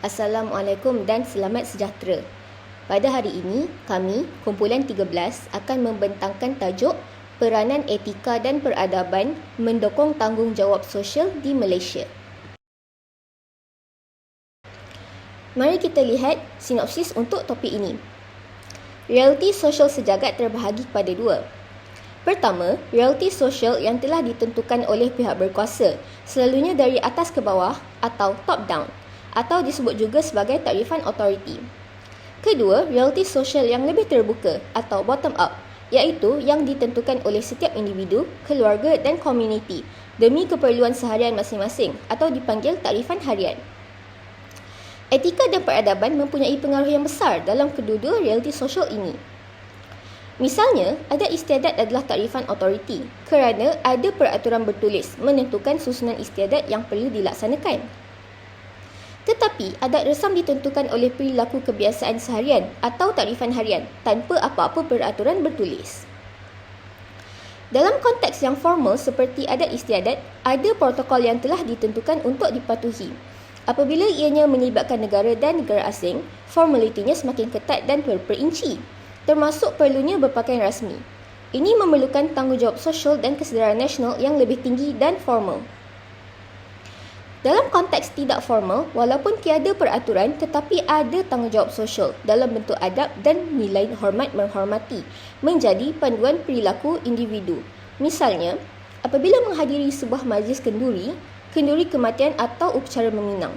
Assalamualaikum dan selamat sejahtera. Pada hari ini, kami, kumpulan 13, akan membentangkan tajuk Peranan Etika dan Peradaban Mendokong Tanggungjawab Sosial di Malaysia. Mari kita lihat sinopsis untuk topik ini. Realiti sosial sejagat terbahagi kepada dua. Pertama, realiti sosial yang telah ditentukan oleh pihak berkuasa, selalunya dari atas ke bawah atau top down, atau disebut juga sebagai takrifan autoriti. Kedua, realiti sosial yang lebih terbuka atau bottom up, iaitu yang ditentukan oleh setiap individu, keluarga dan komuniti demi keperluan seharian masing-masing atau dipanggil takrifan harian. Etika dan peradaban mempunyai pengaruh yang besar dalam kedua-dua realiti sosial ini. Misalnya, adat istiadat adalah takrifan autoriti kerana ada peraturan bertulis menentukan susunan istiadat yang perlu dilaksanakan. Tetapi, adat resam ditentukan oleh perilaku kebiasaan seharian atau takrifan harian tanpa apa-apa peraturan bertulis. Dalam konteks yang formal seperti adat istiadat, ada protokol yang telah ditentukan untuk dipatuhi. Apabila ianya melibatkan negara dan negara asing, formalitinya semakin ketat dan terperinci, termasuk perlunya berpakaian rasmi. Ini memerlukan tanggungjawab sosial dan kesedaran nasional yang lebih tinggi dan formal. Dalam konteks tidak formal, walaupun tiada peraturan tetapi ada tanggungjawab sosial dalam bentuk adab dan nilai hormat menghormati menjadi panduan perilaku individu. Misalnya, apabila menghadiri sebuah majlis kenduri kematian atau upacara meminang.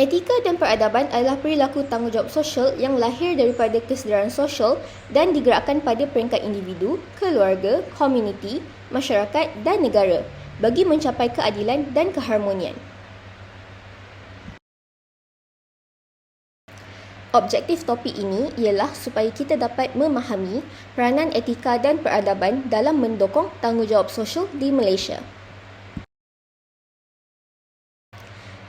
Etika dan peradaban adalah perilaku tanggungjawab sosial yang lahir daripada kesedaran sosial dan digerakkan pada peringkat individu, keluarga, komuniti, masyarakat dan negara bagi mencapai keadilan dan keharmonian. Objektif topik ini ialah supaya kita dapat memahami peranan etika dan peradaban dalam mendokong tanggungjawab sosial di Malaysia.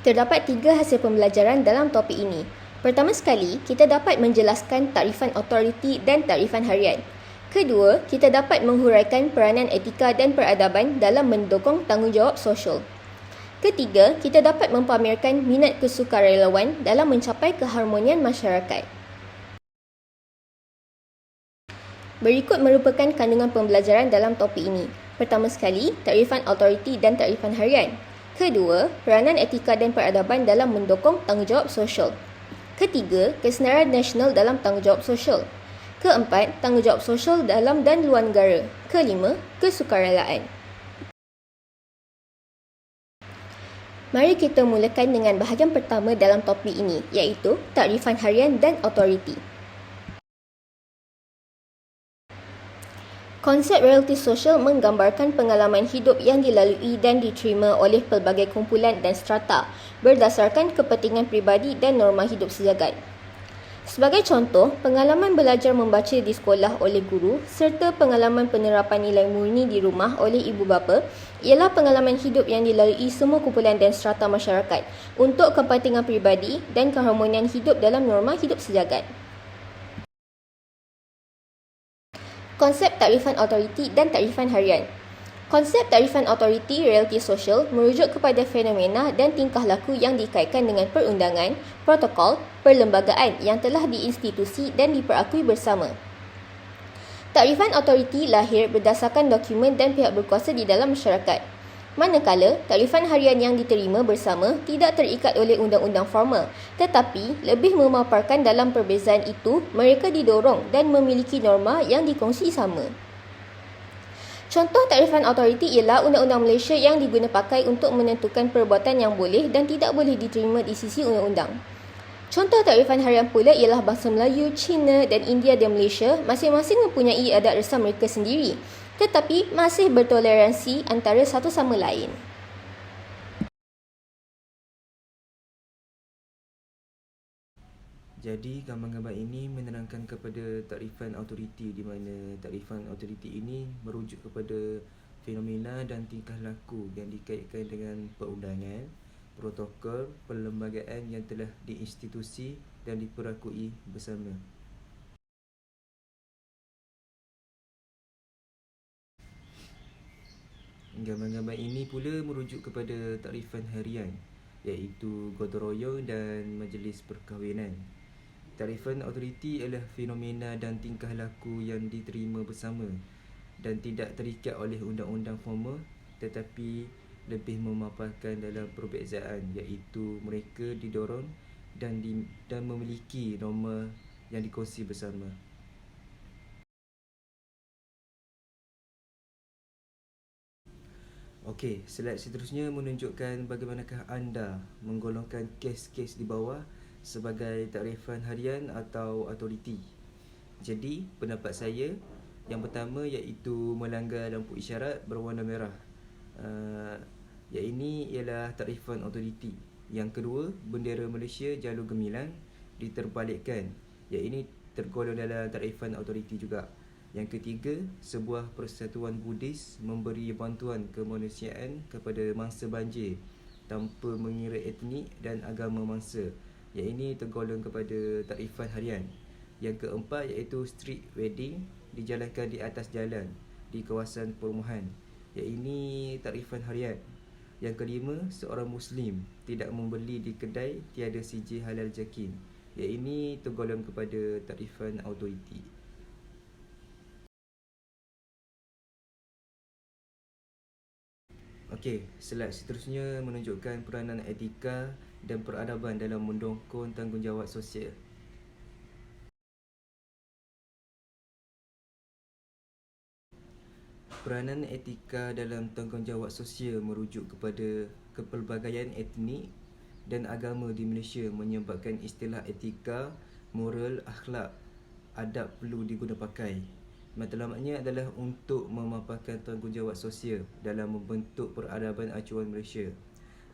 Terdapat 3 hasil pembelajaran dalam topik ini. Pertama sekali, kita dapat menjelaskan takrifan autoriti dan takrifan harian. Kedua, kita dapat menghuraikan peranan etika dan peradaban dalam mendokong tanggungjawab sosial. Ketiga, kita dapat mempamerkan minat kesukarelawan dalam mencapai keharmonian masyarakat. Berikut merupakan kandungan pembelajaran dalam topik ini. Pertama sekali, takrifan autoriti dan takrifan harian. Kedua, peranan etika dan peradaban dalam mendokong tanggungjawab sosial. Ketiga, kesedaran nasional dalam tanggungjawab sosial. Keempat, tanggungjawab sosial dalam dan luar negara. Kelima, kesukarelaan. Mari kita mulakan dengan bahagian pertama dalam topik ini, iaitu takrifan harian dan autoriti. Konsep realiti sosial menggambarkan pengalaman hidup yang dilalui dan diterima oleh pelbagai kumpulan dan strata berdasarkan kepentingan peribadi dan norma hidup sejagat. Sebagai contoh, pengalaman belajar membaca di sekolah oleh guru serta pengalaman penerapan nilai murni di rumah oleh ibu bapa ialah pengalaman hidup yang dilalui semua kumpulan dan strata masyarakat untuk kepentingan peribadi dan keharmonian hidup dalam norma hidup sejagat. Konsep takrifan autoriti dan takrifan harian. Konsep takrifan autoriti realiti sosial merujuk kepada fenomena dan tingkah laku yang dikaitkan dengan perundangan, protokol, perlembagaan yang telah diinstitusi dan diperakui bersama. Takrifan autoriti lahir berdasarkan dokumen dan pihak berkuasa di dalam masyarakat. Manakala, takrifan harian yang diterima bersama tidak terikat oleh undang-undang formal, tetapi lebih memaparkan dalam perbezaan itu mereka didorong dan memiliki norma yang dikongsi sama. Contoh takrifan autoriti ialah Undang-Undang Malaysia yang diguna pakai untuk menentukan perbuatan yang boleh dan tidak boleh diterima di sisi undang-undang. Contoh takrifan harian pula ialah bangsa Melayu, Cina dan India dan Malaysia masing-masing mempunyai adat resam mereka sendiri, tetapi masih bertoleransi antara satu sama lain. Jadi gambar-gambar ini menerangkan kepada takrifan autoriti, di mana takrifan autoriti ini merujuk kepada fenomena dan tingkah laku yang dikaitkan dengan perundangan, protokol, perlembagaan yang telah diinstitusi dan diperakui bersama. Gambar-gambar ini pula merujuk kepada takrifan harian. iaitu gotong royong dan majlis perkahwinan. Takrifan autoriti ialah fenomena dan tingkah laku yang diterima bersama dan tidak terikat oleh undang-undang formal, tetapi lebih memaparkan dalam perbezaan, iaitu mereka didorong dan memiliki norma yang dikongsi bersama. Okey, slide seterusnya menunjukkan bagaimanakah anda menggolongkan kes-kes di bawah sebagai takrifan harian atau autoriti. Jadi, pendapat saya yang pertama iaitu melanggar lampu isyarat berwarna merah. Yang ini ialah takrifan autoriti. Yang kedua, bendera Malaysia jalur gemilang diterbalikkan. Yang ini tergolong dalam takrifan autoriti juga. Yang ketiga, sebuah persatuan Buddhis memberi bantuan kemanusiaan kepada mangsa banjir tanpa mengira etnik dan agama mangsa. Yang ini tergolong kepada takrifan harian. Yang keempat iaitu street wedding dijalankan di atas jalan di kawasan perumahan. Yang ini takrifan harian. Yang kelima, seorang Muslim tidak membeli di kedai tiada sijil halal jakin. Yang ini tergolong kepada takrifan autoriti. Okey, slide seterusnya menunjukkan peranan etika dan peradaban dalam mendongkong tanggungjawab sosial. Peranan etika dalam tanggungjawab sosial merujuk kepada kepelbagaian etnik dan agama di Malaysia menyebabkan istilah etika, moral, akhlak, adab perlu diguna pakai. Matlamatnya adalah untuk memaparkan tanggungjawab sosial dalam membentuk peradaban acuan Malaysia.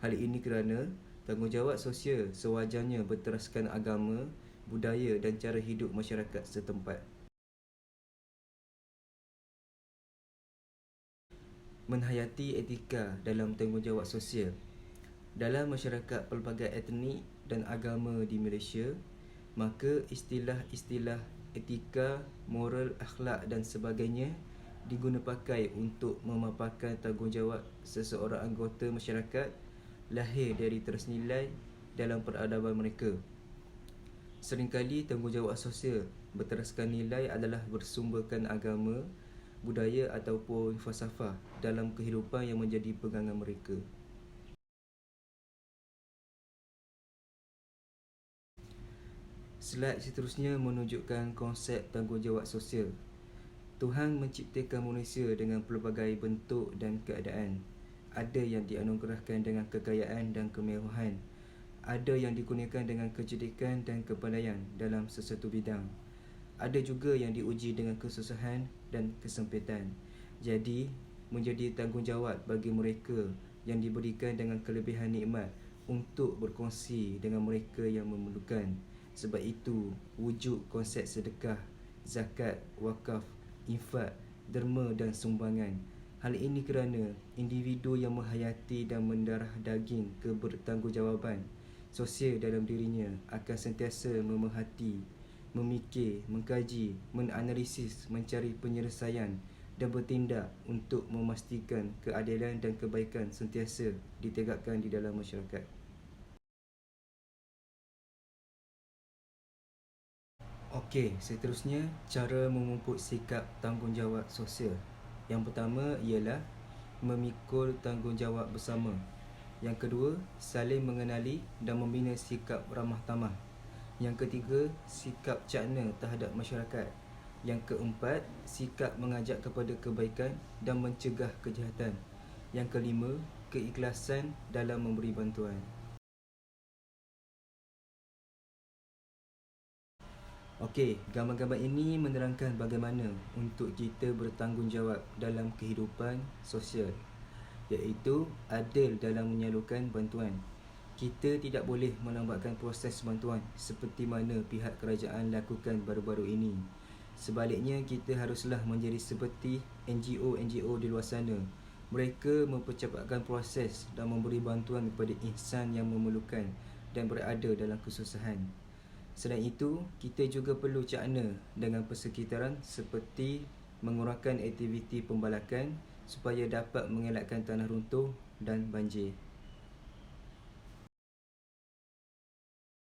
Hal ini kerana tanggungjawab sosial sewajarnya berteraskan agama, budaya dan cara hidup masyarakat setempat. Menghayati etika dalam tanggungjawab sosial. Dalam masyarakat pelbagai etnik dan agama di Malaysia, maka istilah-istilah etika, moral, akhlak dan sebagainya diguna pakai untuk memaparkan tanggungjawab seseorang anggota masyarakat lahir dari terus nilai dalam peradaban mereka. Seringkali tanggungjawab sosial berteraskan nilai adalah bersumberkan agama, budaya ataupun falsafah dalam kehidupan yang menjadi pegangan mereka. Slide seterusnya menunjukkan konsep tanggungjawab sosial. Tuhan menciptakan manusia dengan pelbagai bentuk dan keadaan. Ada yang dianugerahkan dengan kekayaan dan kemewahan. Ada yang dikurniakan dengan kecerdikan dan kepandaian dalam sesuatu bidang. Ada juga yang diuji dengan kesusahan dan kesempitan. Jadi, menjadi tanggungjawab bagi mereka yang diberikan dengan kelebihan nikmat untuk berkongsi dengan mereka yang memerlukan. Sebab itu, wujud konsep sedekah, zakat, wakaf, infak, derma dan sumbangan. Hal ini kerana individu yang menghayati dan mendarah daging kebertanggungjawabban sosial dalam dirinya akan sentiasa memerhati, memikir, mengkaji, menganalisis, mencari penyelesaian dan bertindak untuk memastikan keadilan dan kebaikan sentiasa ditegakkan di dalam masyarakat. Okey, seterusnya cara memupuk sikap tanggungjawab sosial. Yang pertama ialah memikul tanggungjawab bersama. Yang kedua, saling mengenali dan membina sikap ramah tamah. Yang ketiga, sikap cakna terhadap masyarakat. Yang keempat, sikap mengajak kepada kebaikan dan mencegah kejahatan. Yang kelima, keikhlasan dalam memberi bantuan. Okey, gambar-gambar ini menerangkan bagaimana untuk kita bertanggungjawab dalam kehidupan sosial, iaitu adil dalam menyalurkan bantuan. Kita tidak boleh melambatkan proses bantuan seperti mana pihak kerajaan lakukan baru-baru ini. Sebaliknya, kita haruslah menjadi seperti NGO-NGO di luar sana. Mereka mempercepatkan proses dan memberi bantuan kepada insan yang memerlukan dan berada dalam kesusahan. Selain itu, kita juga perlu cakna dengan persekitaran seperti mengurangkan aktiviti pembalakan supaya dapat mengelakkan tanah runtuh dan banjir.